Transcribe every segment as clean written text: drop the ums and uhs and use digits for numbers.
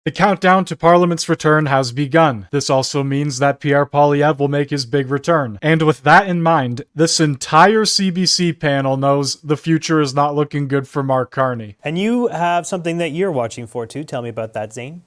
The countdown to Parliament's return has begun. This also means that Pierre Poilievre will make his big return. And with that in mind, this entire CBC panel knows the future is not looking good for Mark Carney. And you have something that you're watching for too. Tell me about that, Zane.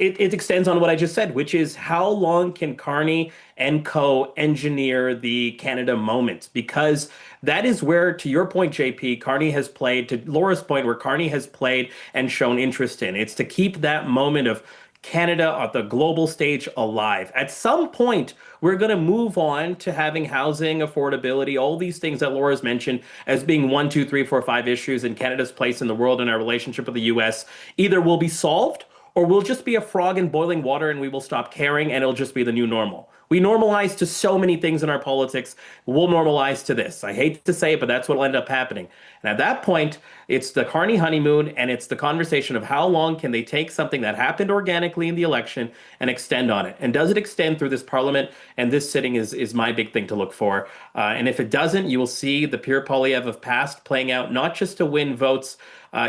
It extends on what I just said, which is how long can Carney and co engineer the Canada moment? Because that is where, to your point, JP, Carney has played, to Laura's point, where Carney has played and shown interest in. It's to keep that moment of Canada on the global stage alive. At some point, we're going to move on to having housing, affordability, all these things that Laura's mentioned as being 1, 2, 3, 4, 5 issues in Canada's place in the world and our relationship with the US either will be solved or we'll just be a frog in boiling water and we will stop caring and it'll just be the new normal. We normalize to so many things in our politics. We'll normalize to this. I hate to say it, but that's what will end up happening. And at that point, it's the Carney honeymoon and it's the conversation of how long can they take something that happened organically in the election and extend on it? And does it extend through this parliament? And this sitting is my big thing to look for. And if it doesn't, you will see the Pierre Poilievre of past playing out, not just to win votes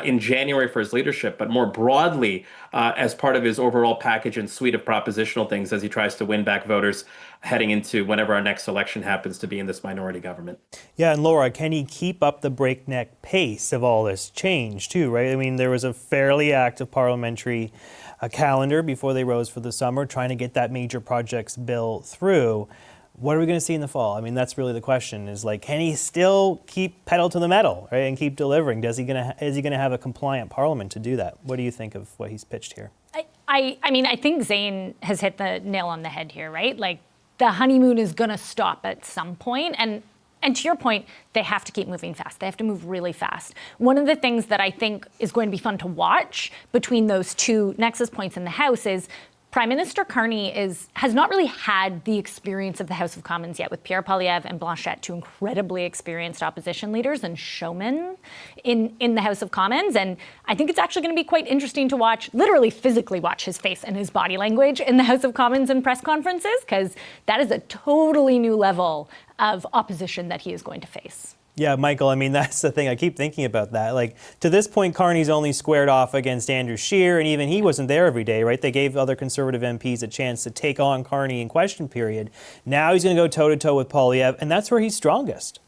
in January for his leadership, but more broadly as part of his overall package and suite of propositional things as he tries to win back voters heading into whenever our next election happens to be in this minority government. Yeah, and Laura, can he keep up the breakneck pace of all this change too, right? I mean, there was a fairly active parliamentary calendar before they rose for the summer, trying to get that major projects bill through. What are we going to see in the fall? I mean, that's really the question, is like, can he still keep pedal to the metal, right, and keep delivering? Is he going to have a compliant parliament to do that? What do you think of what he's pitched here? I mean, I think Zane has hit the nail on the head here, right? Like, the honeymoon is going to stop at some point, and to your point, they have to keep moving fast. They have to move really fast. One of the things that I think is going to be fun to watch between those two nexus points in the House is Prime Minister Carney has not really had the experience of the House of Commons yet, with Pierre Poilievre and Blanchet, two incredibly experienced opposition leaders and showmen in the House of Commons. And I think it's actually going to be quite interesting to watch, literally physically watch his face and his body language in the House of Commons and press conferences, because that is a totally new level of opposition that he is going to face. Yeah, Michael, I mean, that's the thing. I keep thinking about that. Like, to this point, Carney's only squared off against Andrew Scheer, and even he wasn't there every day, right? They gave other Conservative MPs a chance to take on Carney in question period. Now he's going to go toe-to-toe with Poilievre, and that's where he's strongest.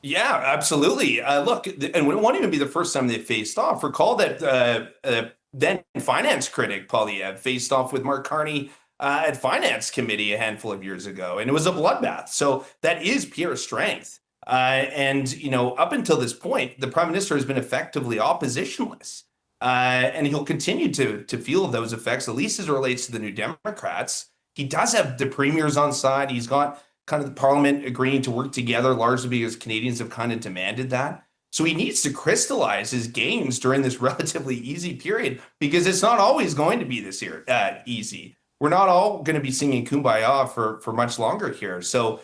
Yeah, absolutely. Look, and it won't even be the first time they faced off. Recall that then finance critic Poilievre faced off with Mark Carney at Finance Committee a handful of years ago, and it was a bloodbath. So that is Pierre's strength. And, you know, up until this point, the Prime Minister has been effectively oppositionless. And he'll continue to feel those effects, at least as it relates to the New Democrats. He does have the premiers on side. He's got kind of the Parliament agreeing to work together, largely because Canadians have kind of demanded that. So he needs to crystallize his gains during this relatively easy period, because it's not always going to be this year easy. We're not all going to be singing Kumbaya for much longer here. So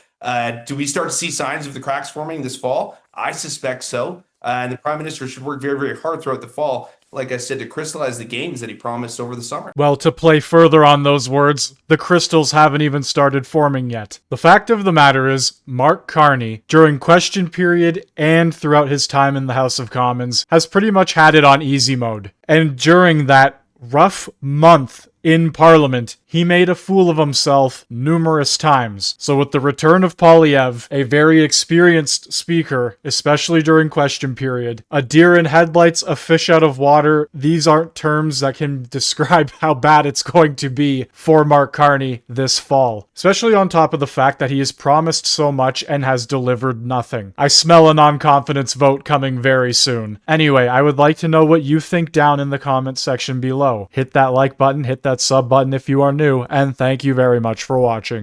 do we start to see signs of the cracks forming this fall? I suspect so. And the Prime Minister should work very, very hard throughout the fall, like I said, to crystallize the gains that he promised over the summer. Well, to play further on those words, the crystals haven't even started forming yet. The fact of the matter is, Mark Carney, during question period and throughout his time in the House of Commons, has pretty much had it on easy mode. And during that rough month in Parliament, he made a fool of himself numerous times. So with the return of Poilievre, a very experienced speaker, especially during question period, a deer in headlights, a fish out of water, these aren't terms that can describe how bad it's going to be for Mark Carney this fall. Especially on top of the fact that he has promised so much and has delivered nothing. I smell a non-confidence vote coming very soon. Anyway, I would like to know what you think down in the comments section below. Hit that like button, hit that sub button if you are new, and thank you very much for watching.